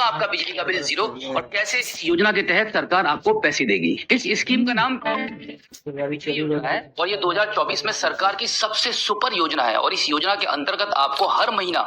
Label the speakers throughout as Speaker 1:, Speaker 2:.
Speaker 1: होगा आपका बिजली का बिल जीरो। और कैसे इस योजना के तहत सरकार आपको पैसे देगी। इस स्कीम का नाम योजना है और ये 2024 में सरकार की सबसे सुपर योजना है। और इस योजना के अंतर्गत आपको हर महीना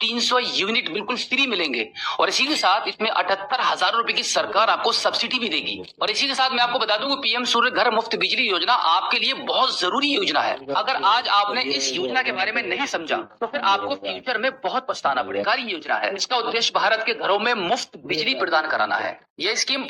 Speaker 1: 300 यूनिट बिल्कुल फ्री मिलेंगे। और इसी के साथ इसमें 78,000 रुपए की सरकार आपको सब्सिडी भी देगी। और इसी के साथ मैं आपको बता दूं कि पीएम सूर्य घर मुफ्त बिजली योजना आपके लिए बहुत जरूरी योजना है। अगर आज आपने इस योजना के बारे में नहीं समझा तो फिर आपको फ्यूचर में बहुत पछताना पड़ेगा। सरकारी योजना है, इसका उद्देश्य भारत के घरों में मुफ्त बिजली प्रदान कराना है। यह स्कीम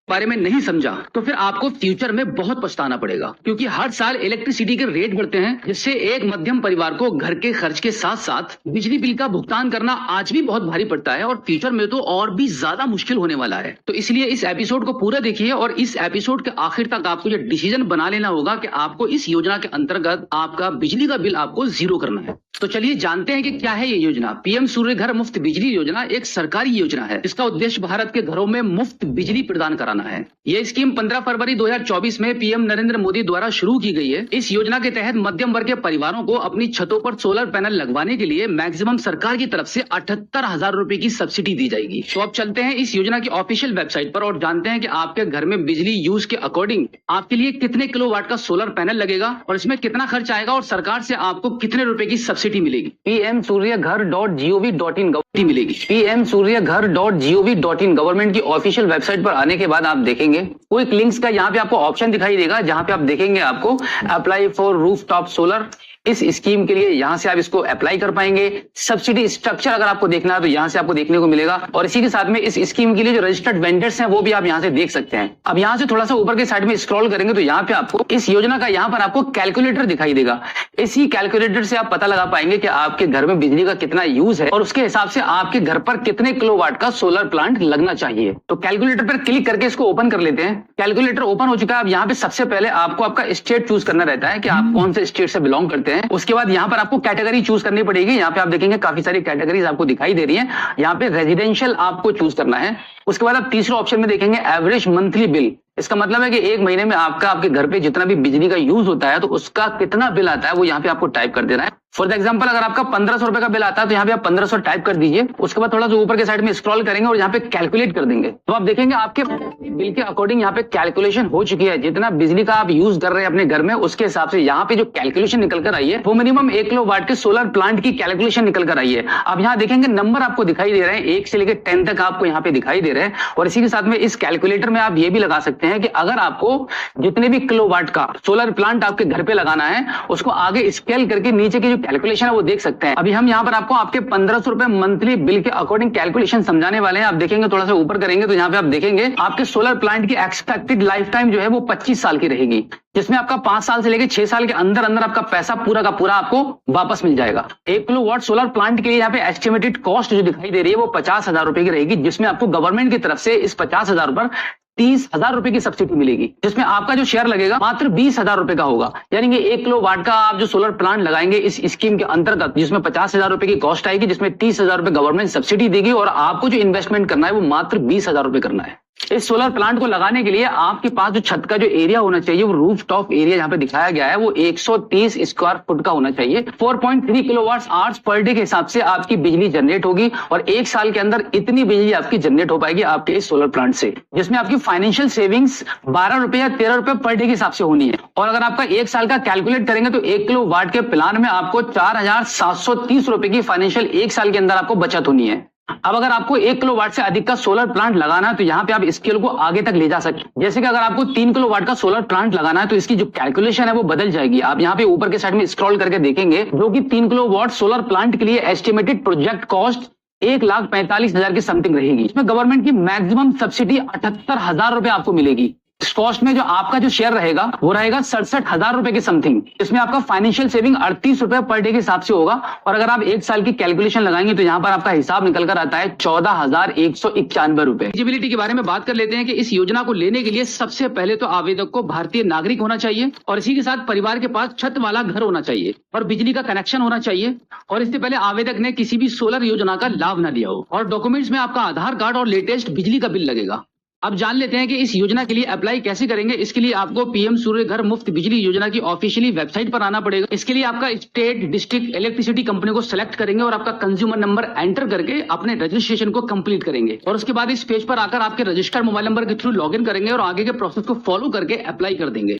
Speaker 1: बारे में नहीं समझा तो फिर आपको फ्यूचर में बहुत पछताना पड़ेगा, क्योंकि हर साल इलेक्ट्रिसिटी के रेट बढ़ते हैं, जिससे एक मध्यम परिवार को घर के खर्च के साथ साथ बिजली बिल का भुगतान करना आज भी बहुत भारी पड़ता है और फ्यूचर में तो और भी ज्यादा मुश्किल होने वाला है। तो इसलिए इस एपिसोड को पूरा देखिए और इस एपिसोड के आखिर तक आपको ये डिसीजन बना लेना होगा कि आपको इस योजना के अंतर्गत आपका बिजली का बिल आपको जीरो करना है। तो चलिए जानते हैं कि क्या है ये योजना। पीएम सूर्य घर मुफ्त बिजली योजना एक सरकारी योजना है। इसका उद्देश्य भारत के घरों में मुफ्त बिजली प्रदान कराना है। यह स्कीम 15 फरवरी 2024 में पीएम नरेंद्र मोदी द्वारा शुरू की गई है। इस योजना के तहत मध्यम वर्ग के परिवारों को अपनी छतों पर सोलर पैनल लगवाने के लिए मैक्सिमम सरकार की तरफ से 78,000 रुपए की सब्सिडी दी जाएगी। तो अब चलते हैं इस योजना की ऑफिशियल वेबसाइट पर और जानते हैं कि आपके घर में बिजली यूज के अकॉर्डिंग आपके लिए कितने किलोवाट का सोलर पैनल लगेगा और इसमें कितना खर्च आएगा और सरकार से आपको कितने रुपए की सब्सिडी मिलेगी। pmsuryaghar.gov.in मिलेगी। pmsuryaghar.gov.in गवर्नमेंट की ऑफिशियल वेबसाइट पर आने के बाद आप देखेंगे क्विक लिंक्स का यहाँ पे आपको ऑप्शन दिखाई देगा, जहां पे आप देखेंगे आपको अप्लाई फॉर रूफटॉप सोलर। इस स्कीम के लिए यहां से आप इसको अप्लाई कर पाएंगे। सब्सिडी स्ट्रक्चर अगर आपको देखना है तो यहां से आपको देखने को मिलेगा। और इसी के साथ में इस स्कीम के लिए जो रजिस्टर्ड वेंडर्स हैं वो भी आप यहां से देख सकते हैं। अब यहां से थोड़ा सा ऊपर के साइड में स्क्रॉल करेंगे तो यहाँ पे आपको इस योजना का यहाँ पर आपको कैलकुलेटर दिखाई देगा। इसी कैलकुलेटर से आप पता लगा पाएंगे कि आपके घर में बिजली का कितना यूज है और उसके हिसाब से आपके घर पर कितने किलोवाट का सोलर प्लांट लगना चाहिए। तो कैलकुलेटर पर क्लिक करके इसको ओपन कर लेते हैं। कैलकुलेटर ओपन हो चुका है। अब यहाँ पे सबसे पहले आपको आपका स्टेट चूज करना रहता है कि आप कौन से स्टेट से बिलोंग करते हैं। उसके बाद यहाँ पर आपको कैटेगरी चूज करनी पड़ेगी। यहाँ पे आप देखेंगे काफी सारी कैटेगरीज आपको दिखाई दे रही है। यहाँ पे रेजिडेंशियल आपको चूज करना है। उसके बाद आप तीसरे ऑप्शन में देखेंगे एवरेज मंथली बिल। इसका मतलब है कि एक महीने में आपके घर पे जितना भी बिजली का यूज होता है तो उसका कितना बिल आता है वो यहाँ पे आपको टाइप कर देना है। फॉर एग्जांपल अगर आपका 1500 रुपए का बिल आता है तो यहाँ पे आप 1500 टाइप कर दीजिए। उसके बाद थोड़ा सा ऊपर के साइड में स्क्रॉल करेंगे और यहाँ पे कैलकुलेट कर देंगे तो आप देखेंगे आपके बिल के अकॉर्डिंग यहाँ पे कैलकुलेशन हो चुकी है। जितना बिजली का आप यूज कर रहे हैं अपने घर में उसके हिसाब से यहाँ पे जो कैलकुलेशन निकल कर आई है वो मिनिमम 1 किलोवाट के सोलर प्लांट की कैलकुलेशन निकल कर आई है। अब यहाँ देखेंगे नंबर आपको दिखाई दे रहे हैं 1 से लेकर 10 तक आपको यहाँ पे दिखाई दे रहे हैं। और इसी के साथ में इस कैलकुलेटर में आप ये भी लगा सकते हैं कि अगर आपको जितने भी किलोवाट का सोलर प्लांट आपके घर पे लगाना है उसको आगे स्केल करके नीचे की जो कैलकुलेशन है वो देख सकते हैं। अभी हम यहाँ पर आपको आपके 1500 रुपए मंथली बिल के अकॉर्डिंग कैलकुलेशन समझाने वाले हैं। आप देखेंगे थोड़ा सा ऊपर करेंगे तो यहाँ पे आप देखेंगे आपके सोलर प्लांट की एक्सपेक्टेड लाइफ टाइम जो है वो 25 साल की रहेगी, जिसमें आपका 5 साल से लेकर 6 साल के अंदर अंदर आपका पैसा पूरा का पूरा आपको वापस मिल जाएगा। 1 किलोवाट सोलर प्लांट के लिए यहाँ पे एस्टिमेटेड कॉस्ट जो दिखाई दे रही है वो 50,000 रुपए की रहेगी, जिसमें आपको गवर्नमेंट की तरफ से इस 50,000 पर 30,000 रुपए की सब्सिडी मिलेगी, जिसमें आपका जो शेयर लगेगा मात्र 20,000 रुपए का होगा। यानी कि 1 किलोवाट का आप जो सोलर प्लांट लगाएंगे इस स्कीम के अंतर्गत जिसमें 50,000 रुपए की कॉस्ट आएगी, जिसमें 30,000 रुपए गवर्नमेंट सब्सिडी देगी और आपको जो इन्वेस्टमेंट करना है वो मात्र 20,000 रुपए करना है। इस सोलर प्लांट को लगाने के लिए आपके पास जो छत का जो एरिया होना चाहिए वो रूफ टॉप एरिया यहाँ पे दिखाया गया है वो 130 स्क्वायर फुट का होना चाहिए। 4.3 किलोवाट आवर्स पर डे के हिसाब से आपकी बिजली जनरेट होगी और 1 साल के अंदर इतनी बिजली आपकी जनरेट हो पाएगी आपके इस सोलर प्लांट से, जिसमें आपकी फाइनेंशियल सेविंग्स 12 रुपए या 13 रुपए पर डे के हिसाब से होनी है। और अगर आपका 1 साल का कैलकुलेट करेंगे तो 1 किलोवाट के प्लान में आपको 4,730 रुपए की फाइनेंशियल 1 साल के अंदर आपको बचत होनी है। अब अगर आपको 1 किलोवाट से अधिक का सोलर प्लांट लगाना है तो यहाँ पे आप स्केल को आगे तक ले जा सकते हैं। जैसे कि अगर आपको 3 किलोवाट का सोलर प्लांट लगाना है तो इसकी जो कैलकुलेशन है वो बदल जाएगी। आप यहाँ पे ऊपर के साइड में स्क्रॉल करके देखेंगे जो कि 3 किलोवाट सोलर प्लांट के लिए एस्टिमेटेड प्रोजेक्ट कॉस्ट 1,45,000 की समथिंग रहेगी। इसमें गवर्नमेंट की मैक्सिमम सब्सिडी 78,000 रुपए आपको मिलेगी। इस कॉस्ट में जो आपका जो शेयर रहेगा वो रहेगा 67,000 रुपए की समथिंग। इसमें आपका फाइनेंशियल सेविंग 38 रुपए पर डे के हिसाब से होगा। और अगर आप 1 साल की कैलकुलेशन लगाएंगे तो यहाँ पर आपका हिसाब निकल कर आता है 14,191 रुपए। एलिजिबिलिटी के बारे में बात कर लेते हैं कि इस योजना को लेने के लिए सबसे पहले तो आवेदक को भारतीय नागरिक होना चाहिए और इसी के साथ परिवार के पास छत वाला घर होना चाहिए और बिजली का कनेक्शन होना चाहिए और इससे पहले आवेदक ने किसी भी सोलर योजना का लाभ न लिया हो और डॉक्यूमेंट्स में आपका आधार कार्ड और लेटेस्ट बिजली का बिल लगेगा। अब जान लेते हैं कि इस योजना के लिए अप्लाई कैसे करेंगे। इसके लिए आपको पीएम सूर्य घर मुफ्त बिजली योजना की ऑफिशियली वेबसाइट पर आना पड़ेगा। इसके लिए आपका स्टेट डिस्ट्रिक्ट इलेक्ट्रिसिटी कंपनी को सेलेक्ट करेंगे और आपका कंज्यूमर नंबर एंटर करके अपने रजिस्ट्रेशन को कंप्लीट करेंगे और उसके बाद इस पेज पर आकर आपके रजिस्टर्ड मोबाइल नंबर के थ्रू लॉगिन करेंगे और आगे के प्रोसेस को फॉलो करके अप्लाई कर देंगे।